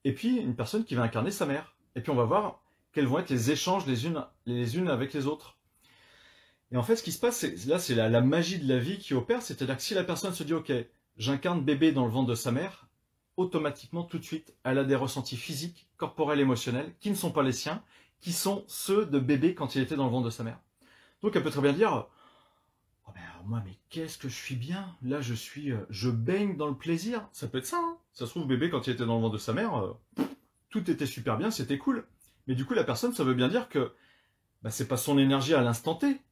et puis une personne qui va incarner sa mère. Et puis on va voir quels vont être les échanges les unes avec les autres. Et en fait, ce qui se passe, c'est la magie de la vie qui opère, c'est-à-dire que si la personne se dit, ok, j'incarne bébé dans le ventre de sa mère, automatiquement, tout de suite, elle a des ressentis physiques, corporels, émotionnels, qui ne sont pas les siens, qui sont ceux de bébé quand il était dans le ventre de sa mère. Donc elle peut très bien dire, oh ben alors moi, mais qu'est-ce que je suis bien. Là, je baigne dans le plaisir. Ça peut être ça, hein. Ça se trouve, bébé, quand il était dans le ventre de sa mère, tout était super bien, c'était cool. Mais du coup, la personne, ça veut bien dire que c'est pas son énergie à l'instant T.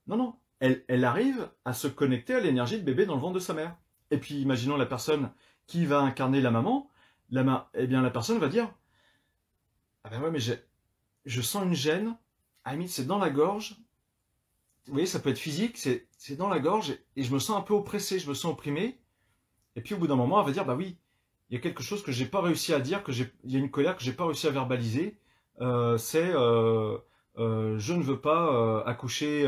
Non, non. Elle arrive à se connecter à l'énergie de bébé dans le ventre de sa mère. Et puis, imaginons la personne qui va incarner la maman. Eh bien, la personne va dire, ah ben ouais, mais je sens une gêne. Ah, mais c'est dans la gorge. Vous voyez, ça peut être physique, c'est dans la gorge, et je me sens un peu oppressé, je me sens opprimé. Et puis au bout d'un moment, elle va dire, bah oui, il y a quelque chose que j'ai pas réussi à dire, il y a une colère que j'ai pas réussi à verbaliser. Je ne veux pas accoucher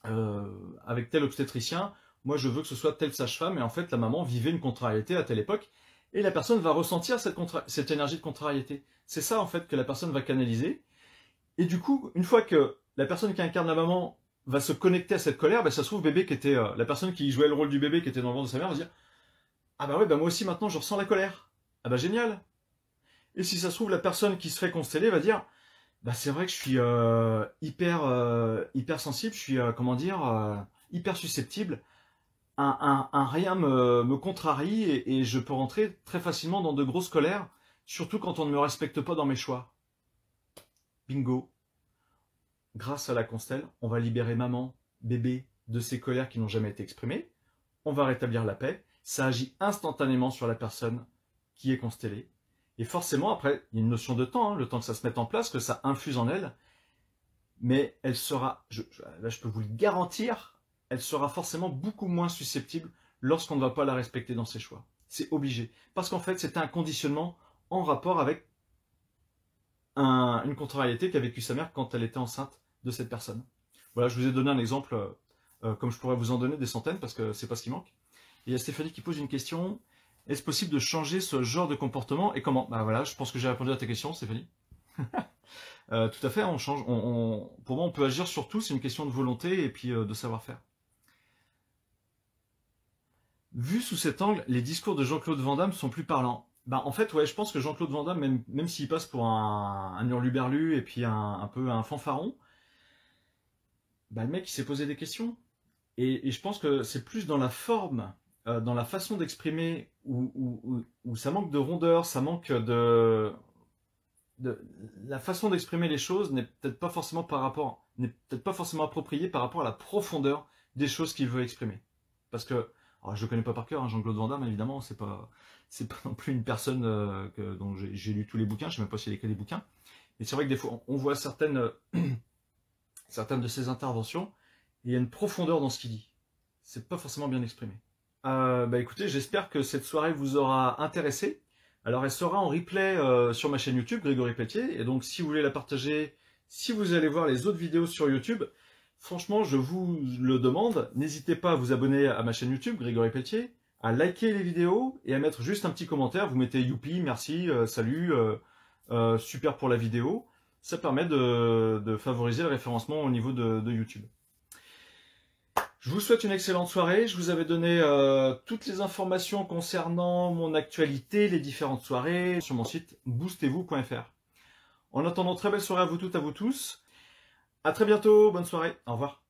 avec tel obstétricien. Moi, je veux que ce soit telle sage-femme. Et en fait, la maman vivait une contrariété à telle époque. et la personne va ressentir cette énergie de contrariété. C'est ça en fait que la personne va canaliser. Et du coup, une fois que la personne qui incarne la maman va se connecter à cette colère, ben, ça se trouve bébé qui était la personne qui jouait le rôle du bébé qui était dans le ventre de sa mère va se dire ah bah ouais, bah moi aussi maintenant je ressens la colère. Ah bah génial. Et si ça se trouve la personne qui se fait consteller va dire bah c'est vrai que je suis hyper sensible, je suis comment dire hyper susceptible. Un rien me contrarie et je peux rentrer très facilement dans de grosses colères, surtout quand on ne me respecte pas dans mes choix. Bingo. Grâce à la constelle, on va libérer maman, bébé de ces colères qui n'ont jamais été exprimées. On va rétablir la paix. Ça agit instantanément sur la personne qui est constellée. Et forcément, après, il y a une notion de temps, hein, le temps que ça se mette en place, que ça infuse en elle. Mais elle sera, là je peux vous le garantir, elle sera forcément beaucoup moins susceptible lorsqu'on ne va pas la respecter dans ses choix. C'est obligé. Parce qu'en fait, c'était un conditionnement en rapport avec une contrariété qu'a vécu sa mère quand elle était enceinte de cette personne. Voilà, je vous ai donné un exemple, comme je pourrais vous en donner des centaines, parce que c'est pas ce qui manque. Et il y a Stéphanie qui pose une question. Est-ce possible de changer ce genre de comportement et comment? Bah voilà, je pense que j'ai répondu à ta question, Stéphanie. Tout à fait, on change. Pour moi, on peut agir sur tout, c'est une question de volonté et puis de savoir-faire. Vu sous cet angle, les discours de Jean-Claude Van Damme sont plus parlants. Bah, en fait, ouais, je pense que Jean-Claude Van Damme, même s'il passe pour un hurluberlu et puis un peu un fanfaron, bah, le mec, il s'est posé des questions. Et je pense que c'est plus dans la forme, dans la façon d'exprimer, où ça manque de rondeur, ça manque la façon d'exprimer les choses n'est peut-être pas forcément appropriée par rapport à la profondeur des choses qu'il veut exprimer. Parce que, alors je le connais pas par cœur, hein, Jean-Claude Van Damme, évidemment, c'est pas non plus une personne dont j'ai lu tous les bouquins, je sais même pas s'il a écrit des bouquins. Mais c'est vrai que des fois, on voit certaines de ses interventions, et il y a une profondeur dans ce qu'il dit. C'est pas forcément bien exprimé. Bah écoutez, j'espère que cette soirée vous aura intéressé. Alors elle sera en replay sur ma chaîne YouTube, Grégory Pelletier, et donc si vous voulez la partager, si vous allez voir les autres vidéos sur YouTube, franchement je vous le demande, n'hésitez pas à vous abonner à ma chaîne YouTube, Grégory Pelletier, à liker les vidéos et à mettre juste un petit commentaire, vous mettez youpi, merci, salut, super pour la vidéo, ça permet de favoriser le référencement au niveau de YouTube. Je vous souhaite une excellente soirée. Je vous avais donné toutes les informations concernant mon actualité, les différentes soirées, sur mon site boostez-vous.fr. En attendant, très belle soirée à vous toutes, à vous tous. À très bientôt, bonne soirée, au revoir.